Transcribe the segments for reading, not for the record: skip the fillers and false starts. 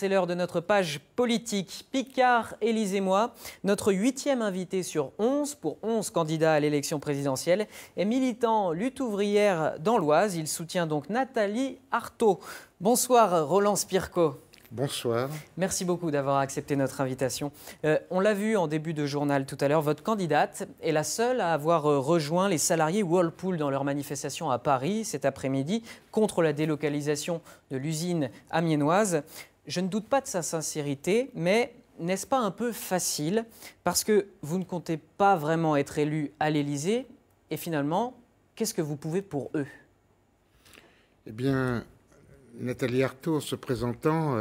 c'est l'heure de notre page politique. Picard, Élise et moi, notre 8e invité sur 11 pour 11 candidats à l'élection présidentielle, est militant lutte ouvrière dans l'Oise. Il soutient donc Nathalie Arthaud. Bonsoir Roland Spirko. Bonsoir. Merci beaucoup d'avoir accepté notre invitation. On l'a vu en début de journal tout à l'heure, votre candidate est la seule à avoir rejoint les salariés Whirlpool dans leur manifestation à Paris cet après-midi contre la délocalisation de l'usine amiénoise. Je ne doute pas de sa sincérité, mais n'est-ce pas un peu facile parce que vous ne comptez pas vraiment être élu à l'Élysée et finalement, qu'est-ce que vous pouvez pour eux? Eh bien, Nathalie Arthaud, en se présentant,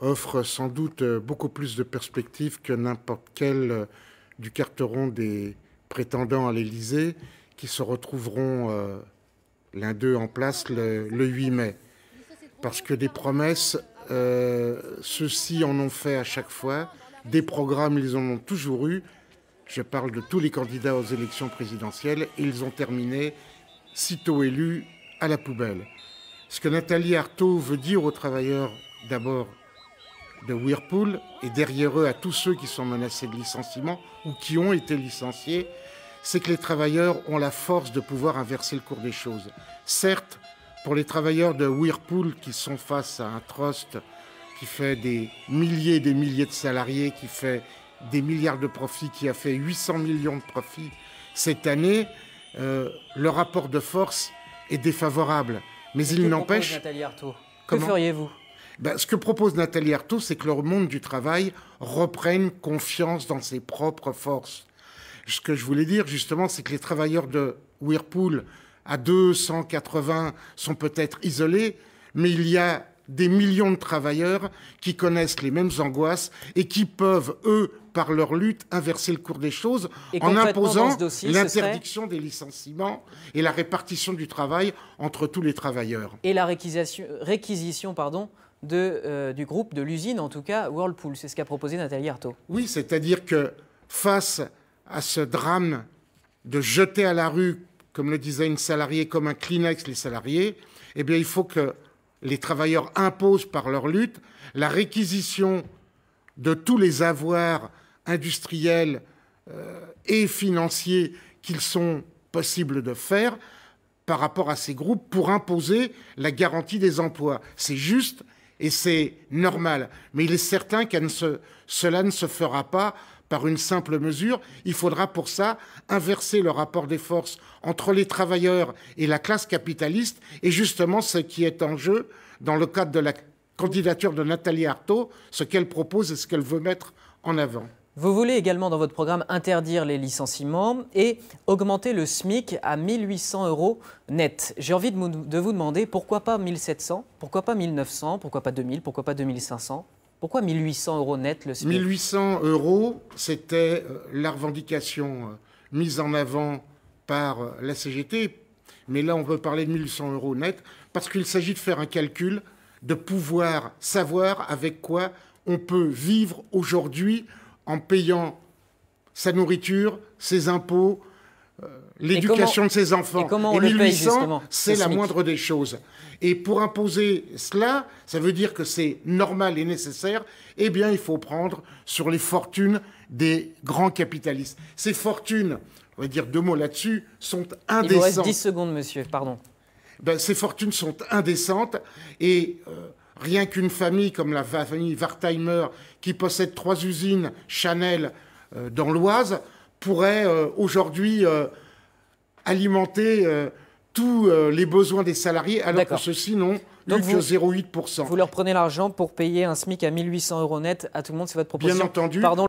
offre sans doute beaucoup plus de perspectives que n'importe quel du carteron des prétendants à l'Élysée qui se retrouveront l'un d'eux en place le 8 mai. Parce que des promesses, ceux-ci en ont fait à chaque fois. Des programmes, ils en ont toujours eu. Je parle de tous les candidats aux élections présidentielles. Et ils ont terminé, sitôt élus, à la poubelle. Ce que Nathalie Arthaud veut dire aux travailleurs, d'abord, de Whirlpool, et derrière eux à tous ceux qui sont menacés de licenciement ou qui ont été licenciés, c'est que les travailleurs ont la force de pouvoir inverser le cours des choses. Certes, pour les travailleurs de Whirlpool qui sont face à un trust qui fait des milliers et des milliers de salariés, qui fait des milliards de profits, qui a fait 800 millions de profits cette année, le rapport de force est défavorable. Mais il n'empêche... Nathalie Arthaud, que feriez-vous? Ce que propose Nathalie Arthaud, c'est que le monde du travail reprenne confiance dans ses propres forces. Ce que je voulais dire, justement, c'est que les travailleurs de Whirlpool, à 280, sont peut-être isolés, mais il y a des millions de travailleurs qui connaissent les mêmes angoisses et qui peuvent, eux, par leur lutte, inverser le cours des choses en imposant l'interdiction des licenciements et la répartition du travail entre tous les travailleurs. Et la réquisition du groupe, de l'usine, en tout cas, Whirlpool. C'est ce qu'a proposé Nathalie Arthaud. Oui, c'est-à-dire que face à ce drame de jeter à la rue, comme le disait une salariée, comme un Kleenex les salariés, eh bien, il faut que les travailleurs imposent par leur lutte la réquisition de tous les avoirs industriels et financiers qu'il sont possible de faire par rapport à ces groupes pour imposer la garantie des emplois. C'est juste et c'est normal. Mais il est certain que cela ne se fera pas par une simple mesure. Il faudra pour ça inverser le rapport des forces entre les travailleurs et la classe capitaliste. Et justement, ce qui est en jeu dans le cadre de la candidature de Nathalie Arthaud, ce qu'elle propose et ce qu'elle veut mettre en avant. Vous voulez également dans votre programme interdire les licenciements et augmenter le SMIC à 1 800 € net. J'ai envie de vous demander pourquoi pas 1 700, pourquoi pas 1 900, pourquoi pas 2 000, pourquoi pas 2 500? Pourquoi 1 800 € net le SMIC? 1 800 €, c'était la revendication mise en avant par la CGT. Mais là, on veut parler de 1 800 € net parce qu'il s'agit de faire un calcul, de pouvoir savoir avec quoi on peut vivre aujourd'hui en payant sa nourriture, ses impôts, l'éducation de ses enfants. Et 1800, c'est la moindre des choses. Et pour imposer cela, ça veut dire que c'est normal et nécessaire. Eh bien, il faut prendre sur les fortunes des grands capitalistes. Ces fortunes, on va dire 2 mots là-dessus, sont indécentes. Il vous reste 10 secondes, monsieur, pardon. Ces fortunes sont indécentes et rien qu'une famille comme la famille Wertheimer, qui possède 3 usines Chanel dans l'Oise, pourrait aujourd'hui alimenter tous les besoins des salariés, alors que ceux-ci n'ont eu que 0,8%. Vous leur prenez l'argent pour payer un SMIC à 1 800 € net à tout le monde, c'est votre proposition? Bien entendu. Pardon.